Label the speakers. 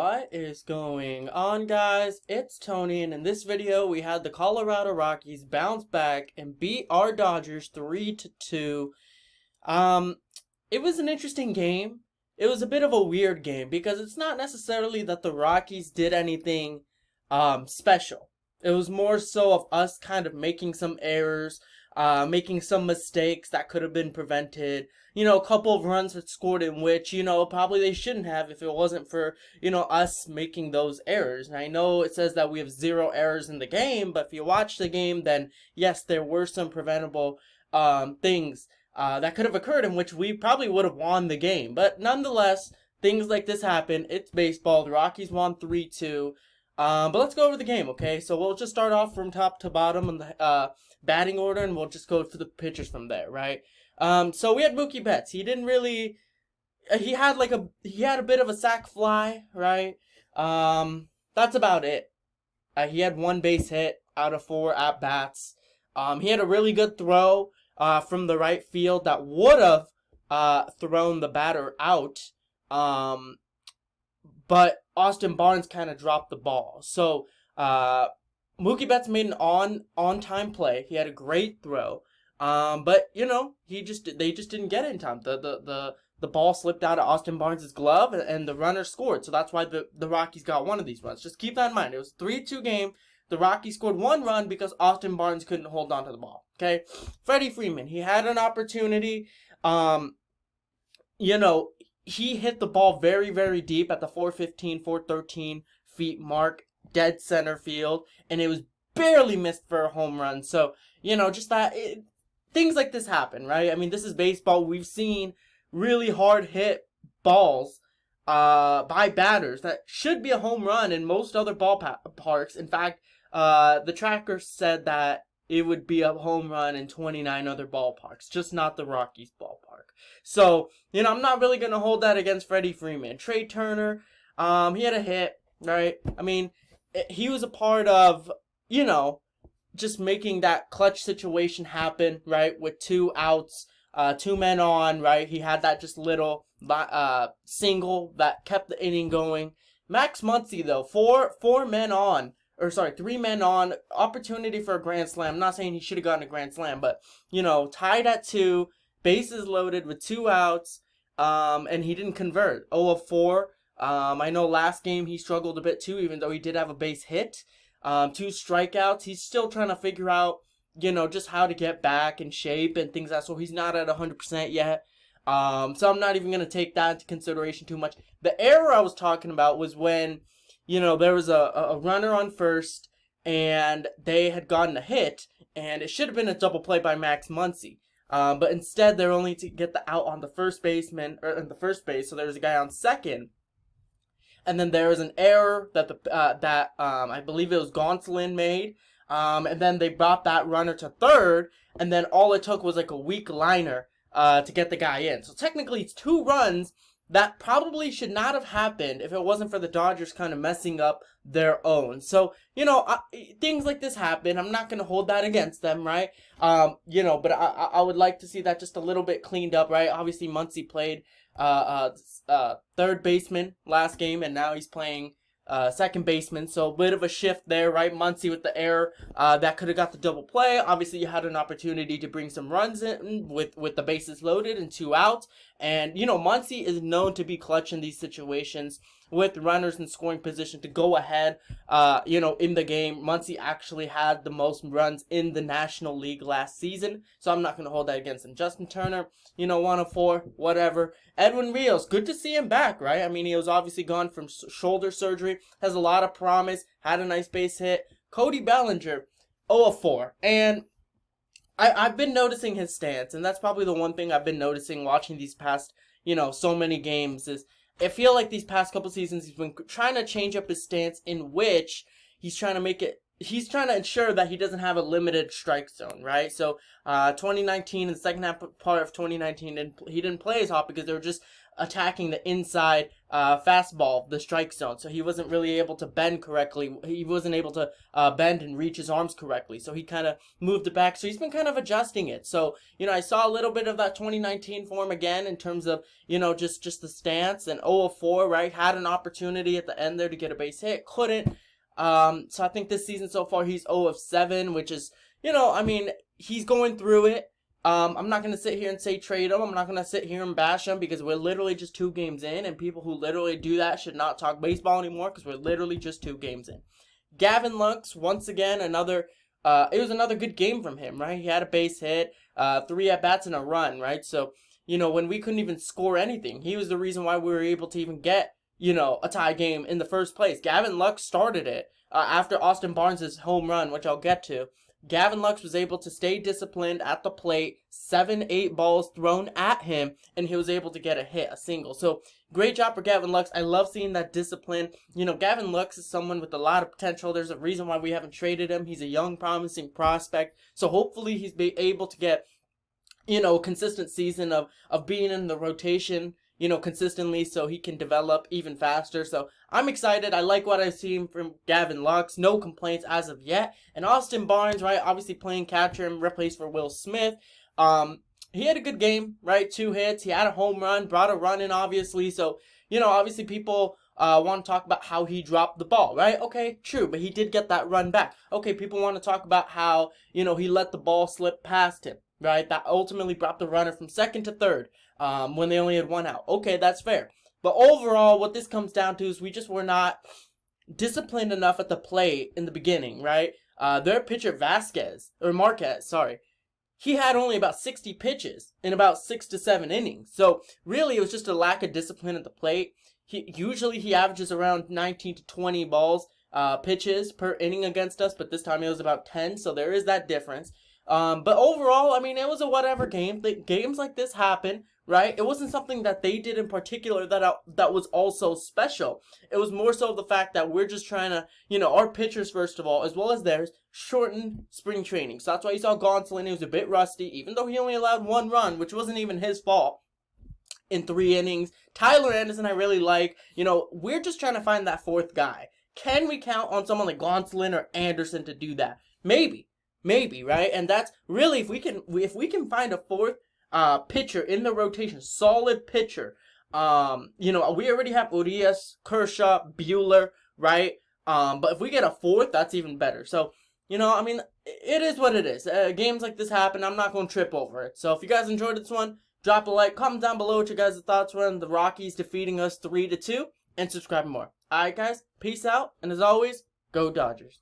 Speaker 1: What is going on, guys? It's Tony, and in this video we had the Colorado Rockies bounce back and beat our Dodgers 3-2. Um, it was an interesting game. It was a bit of a weird game because it's not necessarily that the Rockies did anything special. It was more so of us kind of making some errors, making some mistakes that could have been prevented. A couple of runs that scored in which, probably they shouldn't have if it wasn't for, us making those errors. And I know it says that we have 0 errors in the game, but if you watch the game, then yes, there were some preventable things that could have occurred in which we probably would have won the game. But nonetheless, things like this happen. It's baseball. The Rockies won 3-2. But let's go over the game, okay? So we'll just start off from top to bottom in the batting order, and we'll just go to the pitchers from there, right? So we had Mookie Betts. He didn't really. He had a bit of a sac fly, right? That's about it. He had 1 base hit out of 4 at bats. He had a really good throw from the right field that would have thrown the batter out. But Austin Barnes kind of dropped the ball. So Mookie Betts made an on-time play. He had a great throw. But they just didn't get it in time. The ball slipped out of Austin Barnes' glove, and the runner scored. So that's why the Rockies got one of these runs. Just keep that in mind. It was a 3-2 game. The Rockies scored 1 run because Austin Barnes couldn't hold on to the ball. Okay, Freddy Freeman, he had an opportunity. He hit the ball very, very deep at the 415, 413 feet mark, dead center field, and it was barely missed for a home run. So, things like this happen, right? I mean, this is baseball. We've seen really hard hit balls by batters that should be a home run in most other ballparks. In fact, the tracker said that it would be a home run in 29 other ballparks, just not the Rockies ballpark. So, I'm not really going to hold that against Freddie Freeman. Trey Turner, he had a hit, right? I mean, he was a part of, just making that clutch situation happen, right? With 2 outs, 2 men on, right? He had that just little single that kept the inning going. Max Muncy, though, 3 men on, opportunity for a grand slam. I'm not saying he should have gotten a grand slam, but, tied at 2, bases loaded with 2 outs, and he didn't convert. 0 of 4. I know last game he struggled a bit too, even though he did have a base hit. 2 strikeouts. He's still trying to figure out, just how to get back in shape and things like that. So he's not at 100% yet. So I'm not even going to take that into consideration too much. The error I was talking about was when, there was a runner on first, and they had gotten a hit, and it should have been a double play by Max Muncy. But instead, they're only to get the out on the first baseman, or in the first base, so there's a guy on second. And then there was an error that I believe it was Gonsolin made. And then they brought that runner to third, and then all it took was like a weak liner to get the guy in. So technically, it's 2 runs that probably should not have happened if it wasn't for the Dodgers kind of messing up their own. So, things like this happen. I'm not going to hold that against them, right? But I would like to see that just a little bit cleaned up, right? Obviously, Muncy played third baseman last game, and now he's playing second baseman, so a bit of a shift there, right? Muncy with the error that could have got the double play. Obviously, you had an opportunity to bring some runs in with the bases loaded and 2 outs. And, Muncy is known to be clutch in these situations with runners in scoring position to go ahead, in the game. Muncy actually had the most runs in the National League last season, so I'm not going to hold that against him. Justin Turner, 1 of 4, whatever. Edwin Rios, good to see him back, right? I mean, he was obviously gone from shoulder surgery, has a lot of promise, had a nice base hit. Cody Bellinger, 0 of 4. And I've been noticing his stance, and that's probably the one thing I've been noticing watching these past, so many games is I feel like these past couple seasons he's been trying to change up his stance in which he's trying to ensure that he doesn't have a limited strike zone, right? So, 2019, in the second half part of 2019, he didn't play as hot because there were just attacking the inside fastball, the strike zone. So he wasn't really able to bend correctly. He wasn't able to bend and reach his arms correctly. So he kind of moved it back. So he's been kind of adjusting it. So, I saw a little bit of that 2019 form again in terms of, just the stance. And 0 of 4, right? Had an opportunity at the end there to get a base hit. Couldn't. So I think this season so far he's 0 of 7, which is, he's going through it. I'm not going to sit here and say trade him. I'm not going to sit here and bash him because we're literally just 2 games in, and people who literally do that should not talk baseball anymore because we're literally just 2 games in. Gavin Lux, once again, it was another good game from him, right? He had a base hit, 3 at-bats and a run, right? So, when we couldn't even score anything, he was the reason why we were able to even get, a tie game in the first place. Gavin Lux started it after Austin Barnes' home run, which I'll get to. Gavin Lux was able to stay disciplined at the plate, 7-8 balls thrown at him, and he was able to get a hit, a single. So, great job for Gavin Lux. I love seeing that discipline. Gavin Lux is someone with a lot of potential. There's a reason why we haven't traded him. He's a young, promising prospect. So, hopefully he's able to get, a consistent season of being in the rotation, consistently so he can develop even faster. So I'm excited. I like what I've seen from Gavin Lux. No complaints as of yet. And Austin Barnes, right, obviously playing catcher and replaced for Will Smith. He had a good game, right? 2 hits. He had a home run, brought a run in, obviously. So, obviously people want to talk about how he dropped the ball, right? Okay, true, but he did get that run back. Okay, people want to talk about how, he let the ball slip past him, right? That ultimately brought the runner from second to third. When they only had 1 out. Okay, that's fair. But overall, what this comes down to is we just were not disciplined enough at the plate in the beginning, right? Their pitcher Marquez, he had only about 60 pitches in about 6 to 7 innings. So really, it was just a lack of discipline at the plate. He averages around 19 to 20 pitches per inning against us, but this time it was about 10. So there is that difference. But overall, it was a whatever game. Games like this happen, right? It wasn't something that they did in particular that was also special. It was more so the fact that we're just trying to, our pitchers, first of all, as well as theirs, shorten spring training. So that's why you saw Gonsolin. He was a bit rusty, even though he only allowed 1 run, which wasn't even his fault in 3 innings. Tyler Anderson, I really like. We're just trying to find that 4th guy. Can we count on someone like Gonsolin or Anderson to do that? Maybe, right? And that's really, if we can find a 4th pitcher in the rotation, solid pitcher. We already have Urias, Kershaw, Bueller, right? But if we get a 4th, that's even better. So, it is what it is. Games like this happen. I'm not going to trip over it. So if you guys enjoyed this one, drop a like, comment down below what your guys' thoughts were on the Rockies defeating us 3-2, and subscribe more. Alright guys, peace out, and as always, go Dodgers.